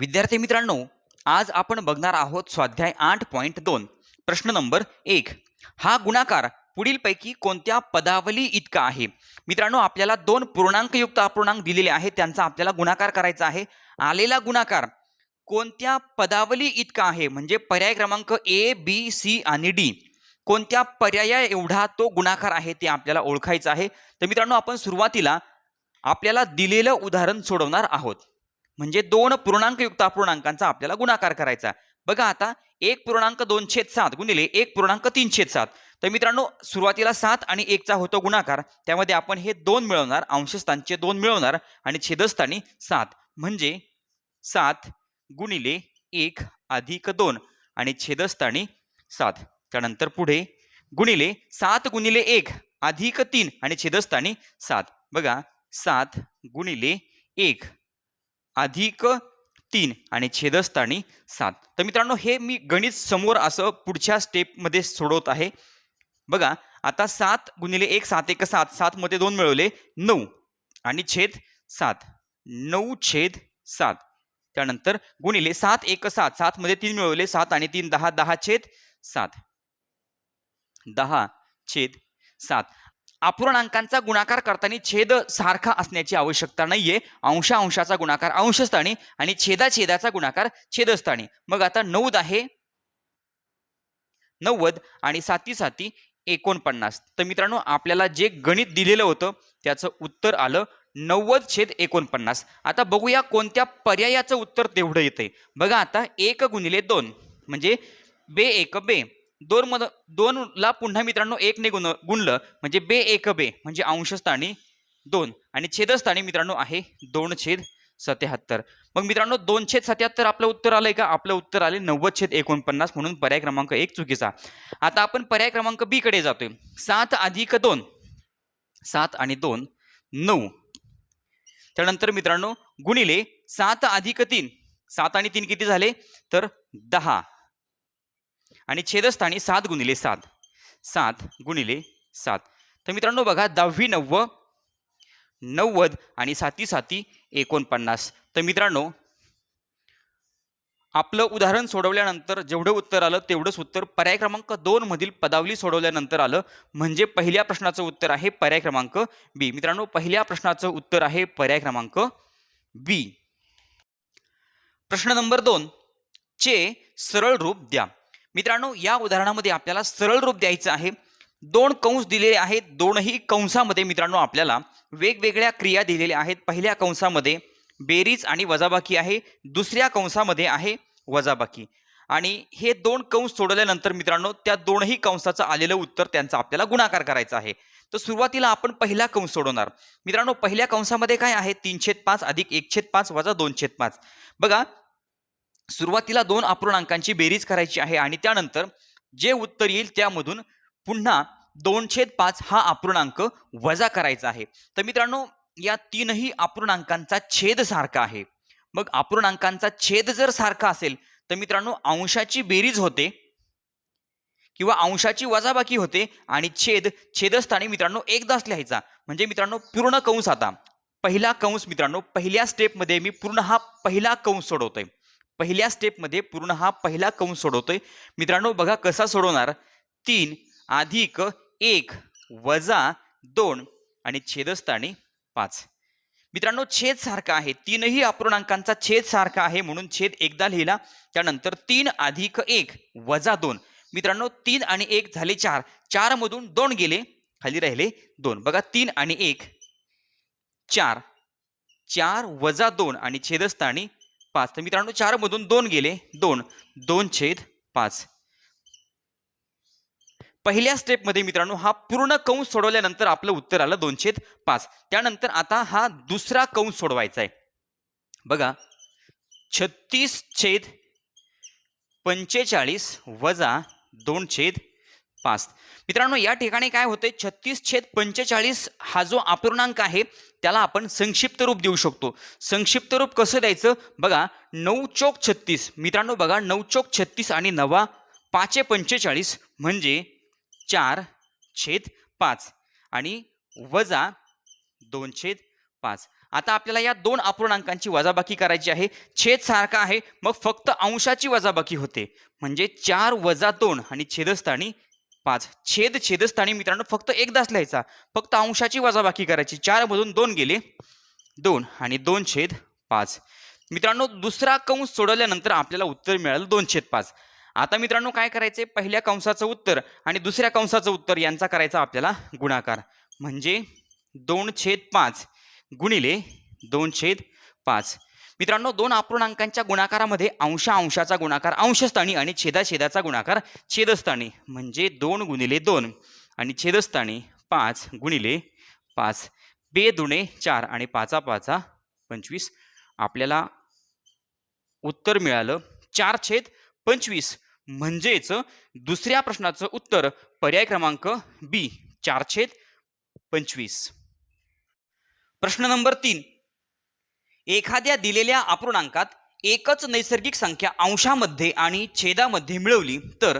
विद्यार्थी मित्रांनो, आज आपण बघणार आहोत स्वाध्याय 8.2 प्रश्न नंबर 1. हा गुणाकार पुढीलपैकी कोणत्या पदावली इतका आहे? मित्रांनो, आपल्याला दोन पूर्णांकयुक्त अपूर्णांक दिलेले आहेत, त्यांचा आपल्याला गुणाकार करायचा आहे. आलेला गुणाकार कोणत्या पदावली इतका आहे? म्हणजे पर्याय क्रमांक ए, बी, सी आणि डी कोणत्या पर्याया एवढा तो गुणाकार आहे ते आपल्याला ओळखायचं आहे. तर मित्रांनो, आपण सुरुवातीला आपल्याला दिलेलं उदाहरण सोडवणार आहोत. म्हणजे दोन पूर्णांकयुक्त अपूर्णांकांचा आपल्याला गुणाकार करायचा. बघा आता 1.2/7 गुणिले 1.3/7. तर मित्रांनो, सुरुवातीला 7 आणि 1 चा होतो गुणाकार. त्यामध्ये आपण हे 2 मिळवणार, अंशस्थानचे 2 मिळवणार आणि छेदस्थानी 7. म्हणजे 7 गुणिले 1 अधिक 2 आणि छेदस्थानी 7. त्यानंतर पुढे गुणिले 7 गुणिले 1 अधिक 3 आणि छेदस्थानी 7. बघा 7 गुणिले 1 अधिक 3 आणि छेदस्थानी 7. तर मित्रांनो, हे मी गणित समोर असं पुढच्या स्टेपमध्ये सोडवत आहे. बघा आता 7 गुणिले 1 7 1 7. 7 मध्ये 2 मिळवले 9 आणि छेद 7. 9 छेद 7. त्यानंतर गुणिले 7 1 7. 7 मध्ये 3 मिळवले 7 आणि 3 10. 10 छेद 7. 10 छेद 7. अपूर्णांकांचा गुणाकार करताना छेद सारखा असण्याची आवश्यकता नाहीये. अंशाचा गुणाकार अंशस्थानी आणि छेदाचा गुणाकार छेदस्थानी. मग आता 9 आहे 90 आणि 7 7 49. तर मित्रांनो, आपल्याला जे गणित दिलेलं होतं त्याचं उत्तर आलं 90/49. आता बघूया कोणत्या पर्यायाचं उत्तर तेवढं येतंय. बघा आता 1 गुणिले 2 म्हणजे बे 1 बे. 2 ला पुन्हा मित्रांनो 1 ने गुणलं म्हणजे बे 1 बे म्हणजे अंशस्थानी 2 आणि छेदस्थानी मित्रांनो आहे 2/77. मग मित्रांनो 2/77 आपलं उत्तर आलंय का? आपलं उत्तर आले 90/49. म्हणून पर्याय क्रमांक 1 चुकीचा. आता आपण पर्याय क्रमांक बी कडे जातोय. 7 अधिक 2. 7 आणि 2 9. त्यानंतर मित्रांनो गुणिले 7 अधिक 3. 7 आणि 3 किती झाले? तर 10 आणि छेदस्थानी 7 गुणिले 7. 7 गुणिले 7. तर मित्रांनो बघा 10 9 90 आणि 7 7 49. तर मित्रांनो, आपलं उदाहरण सोडवल्यानंतर जेवढं उत्तर आलं तेवढंच उत्तर पर्याय क्रमांक 2 मधील पदावली सोडवल्यानंतर आलं. म्हणजे पहिल्या प्रश्नाचं उत्तर आहे पर्याय क्रमांक बी. मित्रांनो, पहिल्या प्रश्नाचं उत्तर आहे पर्याय क्रमांक बी. प्रश्न नंबर 2 चे सरळ रूप द्या. मित्रांनो, या उदाहरणामध्ये आपल्याला सरळ रूप द्यायचं आहे. 2 कंस दिलेले आहेत. दोनही कंसामध्ये मित्रांनो आपल्याला वेगवेगळ्या क्रिया दिलेल्या आहेत. पहिल्या कंसामध्ये बेरीज आणि वजाबाकी आहे, दुसऱ्या कंसामध्ये आहे वजाबाकी. आणि हे 2 कंस सोडवल्यानंतर मित्रांनो त्या दोनही कंसाचं आलेलं उत्तर त्यांचा आपल्याला गुणाकार करायचा आहे. तर सुरुवातीला आपण पहिला कंस सोडवणार. मित्रांनो, पहिल्या कंसामध्ये काय आहे? 3/5 अधिक 1/5 वजा 2/5. बघा सुरुवातीला 2 अपूर्णांकांची बेरीज करायची आहे आणि त्यानंतर जे उत्तर येईल त्यामधून पुन्हा 2/5 हा अपूर्णांक वजा करायचा आहे. तर मित्रांनो, या तीनही अपूर्णांकांचा छेद सारखा आहे. मग अपूर्णांकांचा छेद जर सारखा असेल तर मित्रांनो अंशाची बेरीज होते किंवा अंशाची वजाबाकी होते आणि छेदस्थानी मित्रांनो एकदाच लिहायचा. म्हणजे मित्रांनो पूर्ण कंस. आता पहिला कंस मित्रांनो पहिल्या स्टेपमध्ये मी पूर्ण हा पहिला कंस सोडवतोय. पहिल्या स्टेपमध्ये पूर्ण हा पहिला कंस सोडवतोय. मित्रांनो बघा कसा सोडवणार. 3 अधिक 1 वजा 2 आणि छेदस्थानी 5. मित्रांनो छेद सारखा आहे. तीनही अपूर्णांकांचा छेद सारखा आहे म्हणून छेद एकदा लिहिला. त्यानंतर 3 अधिक 1 वजा 2. मित्रांनो 3 आणि 1 झाले 4. 4 मधून 2 गेले, खाली राहिले 2. बघा 3 आणि 1 4. 4 वजा 2 आणि छेदस्थानी 5. तर मित्रांनो 4 मधून 2 गेले 2. 2/5. पहिल्या स्टेपमध्ये मित्रांनो हा पूर्ण कंस सोडवल्यानंतर आपलं उत्तर आलं 2/5. त्यानंतर आता हा दुसरा कंस सोडवायचा आहे. बघा 36/45 वजा 2/5. मित्रांनो या ठिकाणी काय होते? 36/45 हा जो अपूर्णांक आहे त्याला आपण संक्षिप्त रूप देऊ शकतो. संक्षिप्त रूप कसं द्यायचं? बघा 9 चौक 36. मित्रांनो बघा 9 चौक 36 आणि 9 5/45 म्हणजे 4/5 आणि वजा 2/5. आता आपल्याला या दोन अपूर्णांकांची वजाबाकी करायची आहे. छेद सारखा आहे, मग फक्त अंशाची वजाबाकी होते. म्हणजे 4 - 2 आणि छेदस्थानी 5. छेदस्थानी मित्रांनो फक्त एकदाच लिहायचा, फक्त अंशाची वजाबाकी करायची. 4 मधून 2 गेले 2 आणि 2/5. मित्रांनो दुसरा कंस सोडवल्यानंतर आपल्याला उत्तर मिळालं 2/5. आता मित्रांनो काय करायचे, पहिल्या कंसाचं उत्तर आणि दुसऱ्या कंसाचं उत्तर यांचा करायचा आपल्याला गुणाकार. म्हणजे 2/5 गुणिले 2/5. मित्रांनो दोन अपूर्णांकांच्या गुणाकारामध्ये अंशाचा गुणाकार अंशस्थानी आणि छेदाचा गुणाकार छेदस्थानी. म्हणजे 2 गुणिले 2 आणि छेदस्थानी 5 गुणिले 5. 2 दुणे 4 आणि 5 5 25. आपल्याला उत्तर मिळालं 4/25. म्हणजेच दुसऱ्या प्रश्नाचं उत्तर पर्याय क्रमांक बी 4/25. प्रश्न नंबर 3. एखाद्या दिलेल्या अपूर्णांकात एकच नैसर्गिक संख्या अंशामध्ये आणि छेदामध्ये मिळवली तर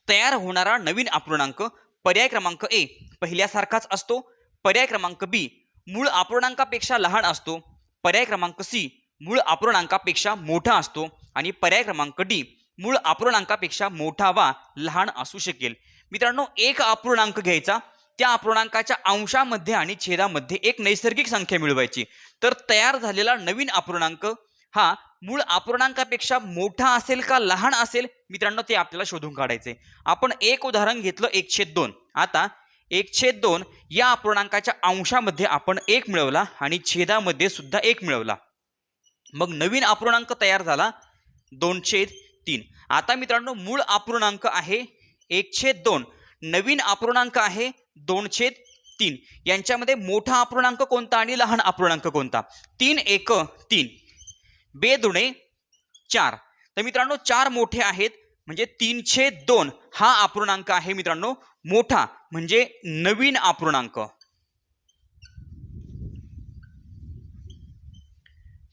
तयार होणारा नवीन अपूर्णांक पर्याय क्रमांक ए पहिल्यासारखाच असतो, पर्याय क्रमांक बी मूळ अपूर्णांकापेक्षा लहान असतो, पर्याय क्रमांक सी मूळ अपूर्णांकापेक्षा मोठा असतो आणि पर्याय क्रमांक डी मूळ अपूर्णांकापेक्षा मोठा वा लहान असू शकेल. मित्रांनो एक अपूर्णांक घ्यायचा, त्या अपूर्णांकाच्या अंशामध्ये आणि छेदामध्ये एक नैसर्गिक संख्या मिळवायची. तर तयार झालेला नवीन अपूर्णांक हा मूळ अपूर्णांकापेक्षा मोठा असेल का लहान असेल मित्रांनो ते आपल्याला शोधून काढायचे. आपण एक उदाहरण घेतलं 1/2. आता 1/2 या अपूर्णांकाच्या अंशामध्ये आपण 1 मिळवला आणि छेदामध्ये सुद्धा 1 मिळवला. मग नवीन अपूर्णांक तयार झाला 2/3. आता मित्रांनो मूळ अपूर्णांक आहे 1/2, नवीन अपूर्णांक आहे 2/3. यांच्यामध्ये मोठा अपूर्णांक कोणता आणि लहान अपूर्णांक कोणता? 3 × 1 = 3, 2 दुणे 4. तर मित्रांनो 4 मोठे आहेत म्हणजे 3/2 हा अपूर्णांक आहे मित्रांनो मोठा, म्हणजे नवीन अपूर्णांक.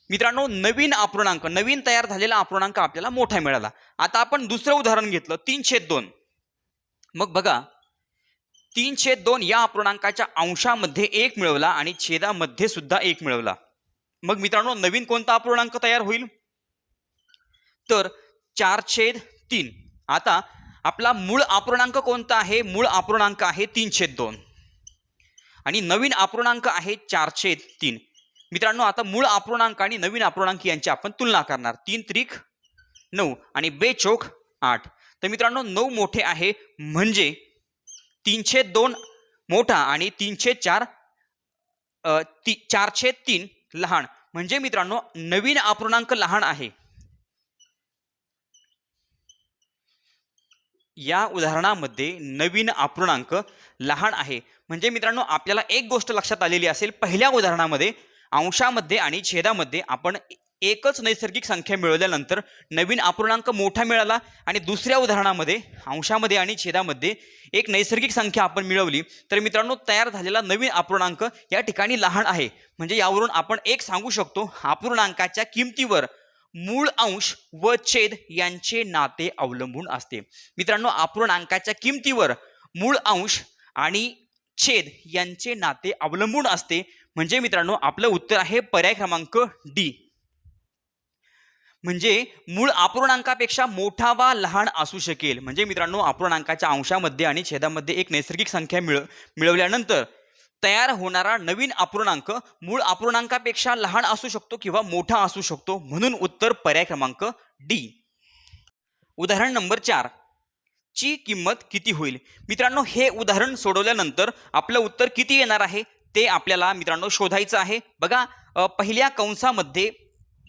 मित्रांनो नवीन अपूर्णांक, नवीन तयार झालेला अपूर्णांक आपल्याला मोठा मिळाला. आता आपण दुसरं उदाहरण घेतलं 3/2. मग बघा 3/2 या अपूर्णांकाच्या अंशामध्ये 1 मिळवला आणि छेदामध्ये सुद्धा 1 मिळवला. मग मित्रांनो नवीन कोणता अपूर्णांक तयार होईल? तर 4/3. आता आपला मूळ अपूर्णांक कोणता आहे? मूळ अपूर्णांक आहे 3/2 आणि नवीन अपूर्णांक आहे 4/3. मित्रांनो आता मूळ अपूर्णांक आणि नवीन अपूर्णांक यांची आपण तुलना करणार. 3 त्रिक 9 आणि 2 चौक 8. तर मित्रांनो 9 मोठे आहे म्हणजे 3/2 मोठा आणि 3/4 4/3 लहान. म्हणजे मित्रांनो नवीन अपूर्णांक लहान आहे. या उदाहरणामध्ये नवीन अपूर्णांक लहान आहे. म्हणजे मित्रांनो आपल्याला एक गोष्ट लक्षात आलेली असेल, पहिल्या उदाहरणामध्ये अंशामध्ये आणि छेदामध्ये आपण एकच नैसर्गिक संख्या मिळवल्यानंतर नवीन अपूर्णांक मोठा मिळाला आणि दुसऱ्या उदाहरणामध्ये अंशामध्ये आणि छेदामध्ये एक नैसर्गिक संख्या आपण मिळवली. तर मित्रांनो तयार झालेला नवीन अपूर्णांक या ठिकाणी लहान आहे. म्हणजे यावरून आपण एक सांगू शकतो, अपूर्णांकाच्या किमतीवर मूळ अंश व छेद यांचे नाते अवलंबून असते. मित्रांनो अपूर्णांकाच्या किमतीवर मूळ अंश आणि छेद यांचे नाते अवलंबून असते. म्हणजे मित्रांनो आपलं उत्तर आहे पर्याय क्रमांक डी. म्हणजे मूळ अपूर्णांकापेक्षा मोठा वा लहान असू शकेल. म्हणजे मित्रांनो अपूर्णांकाच्या अंशामध्ये आणि छेदामध्ये एक नैसर्गिक संख्या मिळवल्यानंतर तयार होणारा नवीन अपूर्णांक मूळ अपूर्णांकापेक्षा लहान असू शकतो किंवा मोठा असू शकतो. म्हणून उत्तर पर्याय क्रमांक डी. उदाहरण नंबर 4 ची किंमत किती होईल? मित्रांनो हे उदाहरण सोडवल्यानंतर आपलं उत्तर किती येणार आहे ते आपल्याला मित्रांनो शोधायचं आहे. बघा पहिल्या कंसामध्ये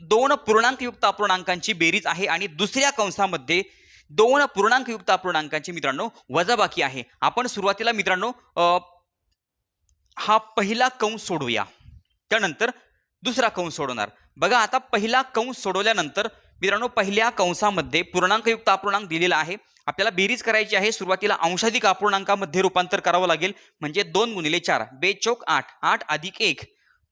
2 पूर्णांकयुक्त अपूर्णांकांची बेरीज आहे आणि दुसऱ्या कंसामध्ये 2 पूर्णांकयुक्त अपूर्णांकांची मित्रांनो वजाबाकी आहे. आपण सुरुवातीला मित्रांनो हा पहिला कंस सोडवूया, त्यानंतर दुसरा कंस सोडवणार. बघा आता पहिला कंस सोडवल्यानंतर मित्रांनो पहिल्या कंसामध्ये पूर्णांकयुक्त अपूर्णांक दिलेला आहे. आपल्याला बेरीज करायची आहे. सुरुवातीला अंशाधिक अपूर्णांकामध्ये रूपांतर करावं लागेल. म्हणजे 2 × 4 2 चौक 8 8 + 1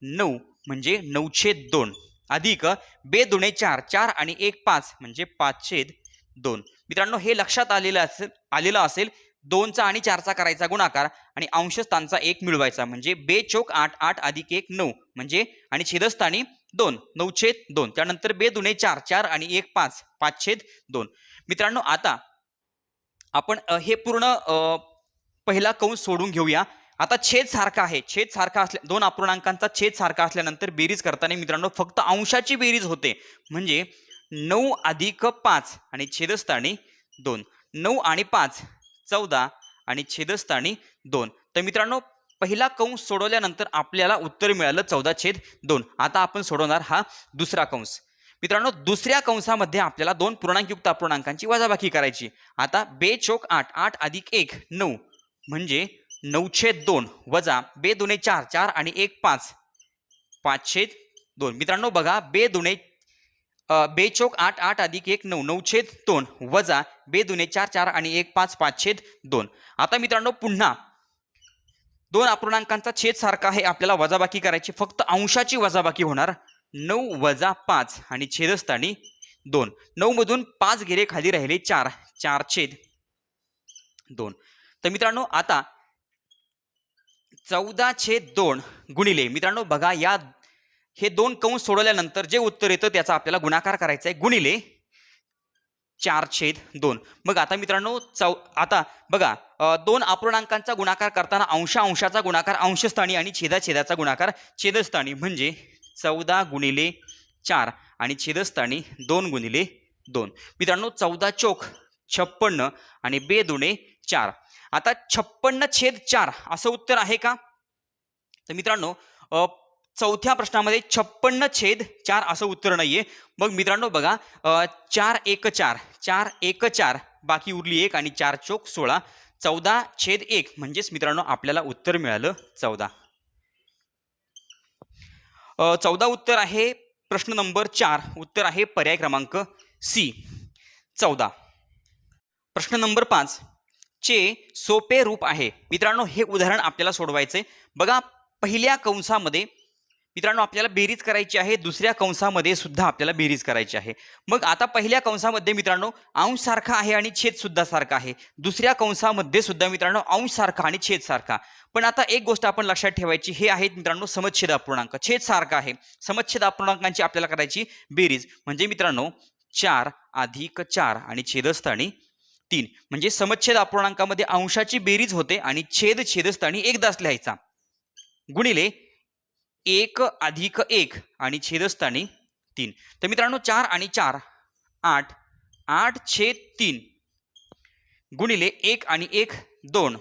9 म्हणजे 9/2 अधिक 2 दुणे 4 4 आणि 1 5 म्हणजे 5/2. मित्रांनो हे लक्षात आलेलं असेल 2चा आणि 4चा करायचा गुणाकार आणि अंशस्थानचा 1 मिळवायचा म्हणजे बेचोक 8, 8 अधिक 1 9 म्हणजे आणि छेदस्थानी 2 9/2. त्यानंतर बे दुने 4, 4 आणि 1 5, 5/2. मित्रांनो आता आपण हे पूर्ण पहिला कंस सोडून घेऊया. आता छेद सारखा आहे, छेद सारखा असल्या दोन अपूर्णांकांचा छेद सारखा असल्यानंतर बेरीज करताना मित्रांनो फक्त अंशाची बेरीज होते म्हणजे 9 अधिक 5 आणि छेदस्थानी 2. 9 आणि 5 14 आणि छेदस्थानी 2. तर मित्रांनो पहिला कंस सोडवल्यानंतर आपल्याला उत्तर मिळालं 14/2. आता आपण सोडवणार हा दुसरा कंस. मित्रांनो दुसऱ्या कंसामध्ये आपल्याला दोन पूर्णांकयुक्त अपूर्णांकांची वजाबाकी करायची. आता बेचोक 8, 8 अधिक 1 9 म्हणजे 9/2 वजा बे दुने 4, 4 आणि 1 5, 5/2. मित्रांनो बघा बेचोक 8, 8 अधिक 1 9 9/2 वजा बे दुने 4, 4 आणि 1 5, 5/2. आता मित्रांनो पुन्हा दोन अपूर्णांकांचा छेद सारखा आहे, आपल्याला वजाबाकी करायची, फक्त अंशाची वजाबाकी होणार. 9 वजा 5 आणि छेदस्थानी 2. 9 मधून 5 गेले, खाली राहिले 4, 4/2. तर मित्रांनो आता 14/2 गुणिले मित्रांनो बघा हे दोन कंस सोडवल्यानंतर जे उत्तर येतं त्याचा आपल्याला गुणाकार करायचा आहे गुणिले 4/2. मग आता मित्रांनो आता बघा दोन अपूर्णांकांचा गुणाकार करताना अंशाचा गुणाकार अंशस्थानी आणि छेदाचा गुणाकार छेदस्थानी म्हणजे 14 गुणिले 4 आणि छेदस्थानी 2 गुणिले 2. मित्रांनो 14 चोक 56 आणि बे दुणे 4. आता 56/4 असं उत्तर आहे का? तर मित्रांनो चौथ्या प्रश्नामध्ये 56/4 असं उत्तर नाहीये. मग मित्रांनो बघा 4 1 4 4 1 4 बाकी उरली 1 आणि 4 चोक 16 14/1 म्हणजेच मित्रांनो आपल्याला उत्तर मिळालं 14. 14 उत्तर आहे प्रश्न नंबर 4. उत्तर आहे पर्याय क्रमांक सी 14. प्रश्न नंबर 5 चे सोपे रूप आहे. मित्रांनो हे उदाहरण आपल्याला सोडवायचंय. बघा पहिल्या कंसामध्ये मित्रांनो आपल्याला बेरीज करायची आहे, दुसऱ्या कंसामध्ये सुद्धा आपल्याला बेरीज करायची आहे. मग आता पहिल्या कंसामध्ये मित्रांनो अंश सारखा आहे आणि छेद सुद्धा सारखा आहे. दुसऱ्या कंसामध्ये सुद्धा मित्रांनो अंश सारखा आणि छेद सारखा. पण आता एक गोष्ट आपण लक्षात ठेवायची, हे आहेत मित्रांनो समच्छेद अपूर्णांक. छेद सारखा आहे, समच्छेद अपूर्णांकांची आपल्याला करायची बेरीज म्हणजे मित्रांनो 4 अधिक 4 आणि छेदस्थानी 3 म्हणजे समच्छेद अपूर्णांकामध्ये अंशाची बेरीज होते आणि छेदस्थानी एकदाच लिहायचा गुणिले 1 अधिक 1 आणि छेदस्थानी 3. तर मित्रांनो 4 आणि 4 8 8/3 गुणिले 1 आणि 1 2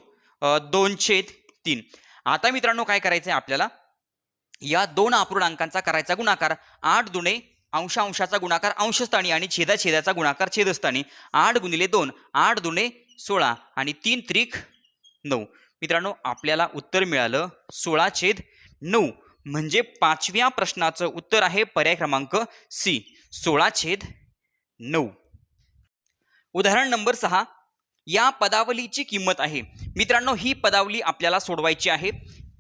2/3. आता मित्रांनो काय करायचंय आपल्याला, या दोन अपूर्णांकांचा करायचा गुणाकार. 8 दुणे अंशाचा गुणाकार अंशस्थानी आणि छेदाचा गुणाकार छेदस्थानी. 8 गुणिले 2 8 दुणे 16 आणि 3 त्रिक 9. मित्रांनो आपल्याला उत्तर मिळालं 16/9 म्हणजे पाचव्या प्रश्नाचं उत्तर आहे पर्याय क्रमांक सी 16/9. उदाहरण नंबर 6 या पदावलीची किंमत आहे. मित्रांनो ही पदावली आपल्याला सोडवायची आहे.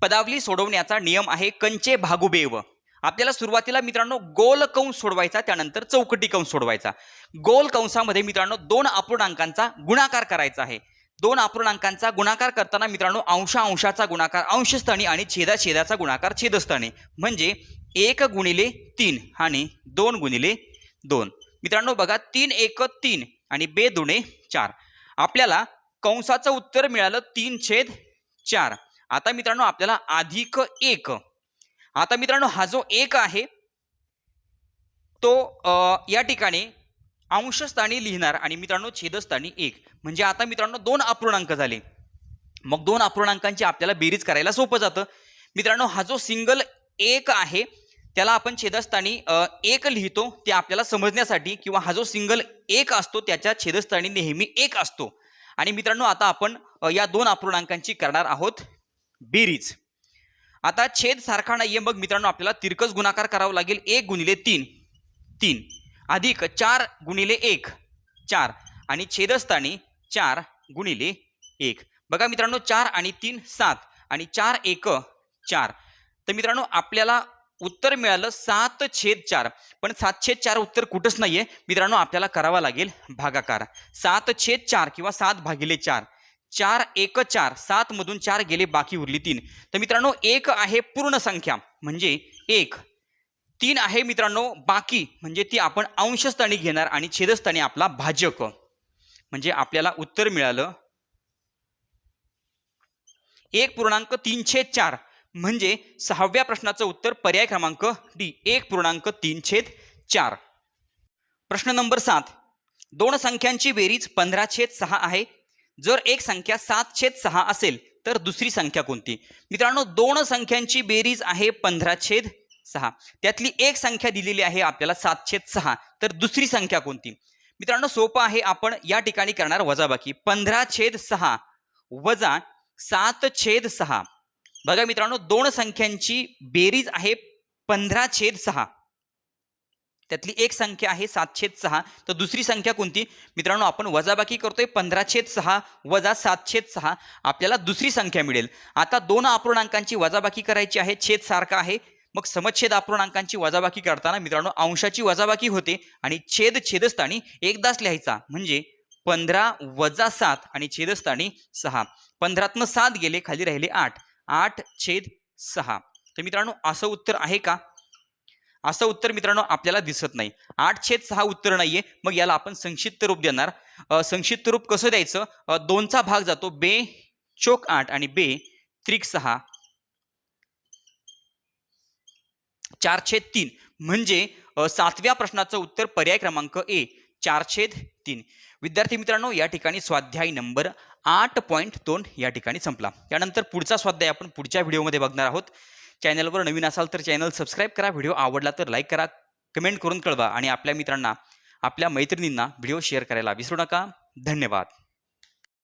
पदावली सोडवण्याचा नियम आहे कंचे भागुबेव. आपल्याला सुरुवातीला मित्रांनो गोल कंस सोडवायचा, त्यानंतर चौकटी कंस सोडवायचा. गोल कंसामध्ये मित्रांनो दोन अपूर्णांकांचा गुणाकार करायचा आहे. दोन अपूर्णांकांचा गुणाकार करताना मित्रांनो अंशाचा गुणाकार अंशस्थानी आणि छेदाचा गुणाकार छेदस्थानी म्हणजे 1 गुणिले 3 आणि 2 गुणिले 2. मित्रांनो बघा 3 1 3 आणि बे दुणे 4. आपल्याला कंसाचं उत्तर मिळालं 3/4. आता मित्रांनो आपल्याला अधिक 1. आता मित्रांनो हा जो 1 आहे तो या ठिकाणी अंशस्थानी लिहिणार आणि मित्रांनो छेदस्थानी 1 म्हणजे आता मित्रांनो दोन अपूर्णांक झाले. मग दोन अपूर्णांकांची आपल्याला बेरीज करायला सोपं जातं. मित्रांनो हा जो सिंगल 1 आहे त्याला आपण छेदस्थानी 1 लिहितो, ते आपल्याला समजण्यासाठी, किंवा हा जो सिंगल 1 असतो त्याच्या छेदस्थानी नेहमी 1 असतो. आणि मित्रांनो आता आपण या दोन अपूर्णांकांची करणार आहोत बेरीज. आता छेद सारखा नाहीये, मग मित्रांनो आपल्याला तिरकस गुणाकार करावा लागेल. 1 गुणिले 3 3 अधिक 4 गुणिले 1 4 आणि छेदस्थानी 4 गुणिले 1. बघा मित्रांनो 4 आणि 3 7 आणि 4 1 4. तर मित्रांनो आपल्याला उत्तर मिळालं 7/4. पण 7/4 उत्तर कुठंच नाहीये मित्रांनो, आपल्याला करावा लागेल भागाकार. 7/4 किंवा 7/4 4 1 4, 7 मधून 4 गेले, बाकी उरली 3. तर मित्रांनो 1 आहे पूर्ण संख्या म्हणजे 1. 3 आहे मित्रांनो बाकी, म्हणजे ती आपण अंशस्थानी घेणार आणि छेदस्थानी आपला भाजक. म्हणजे आपल्याला उत्तर मिळालं 1.3/4. म्हणजे 6व्या प्रश्नाचं उत्तर पर्याय क्रमांक डी 1.3/4. प्रश्न नंबर 7. दोन संख्यांची बेरीज 15/6 आहे. जर एक संख्या 7/6 असेल तर दुसरी संख्या कोणती? मित्रांनो दोन संख्यांची बेरीज आहे 15/6. त्यातली एक संख्या दिलेली आहे आपल्याला 7/6. तर दुसरी संख्या कोणती? मित्रांनो सोपं आहे, आपण या ठिकाणी करणार वजाबाकी. 15/6 वजा 7/6. बघा मित्रांनो दोन संख्यांची बेरीज आहे 15/6. त्यातली एक संख्या आहे 7/6. तर दुसरी संख्या कोणती? मित्रांनो आपण वजाबाकी करतोय. 15/6 वजा 7/6 आपल्याला दुसरी संख्या मिळेल. आता दोन अपूर्णांकांची वजाबाकी करायची आहे, छेद सारखा आहे. मग समछेद अपूर्णांकांची वजाबाकी करताना मित्रांनो अंशाची वजाबाकी होते आणि छेद छेदस्थानी एकदाच लिहायचा. म्हणजे 15 वजा 7 आणि छेदस्थानी 6. 15तनं 7 गेले, खाली राहिले 8. 8/6. तर मित्रांनो असं उत्तर आहे का? असं उत्तर मित्रांनो आपल्याला दिसत नाही. 8/6 उत्तर नाहीये. मग याला आपण संक्षिप्त रूप देणार. संक्षिप्त रूप कसं द्यायचं? 2चा भाग जातो, बे चोक 8 आणि बे त्रिक 6. 4/3. म्हणजे 7व्या प्रश्नाचं उत्तर पर्याय क्रमांक ए 4/3. विद्यार्थी मित्रांनो या ठिकाणी स्वाध्याय नंबर 8.2 या ठिकाणी संपला. त्यानंतर पुढचा स्वाध्याय आपण पुढच्या व्हिडिओमध्ये बघणार आहोत. चॅनलवर नवीन असाल तर चॅनल सबस्क्राईब करा. व्हिडिओ आवडला तर लाईक करा, कमेंट करून कळवा आणि आपल्या मित्रांना, आपल्या मैत्रिणींना व्हिडिओ शेअर करायला विसरू नका. धन्यवाद.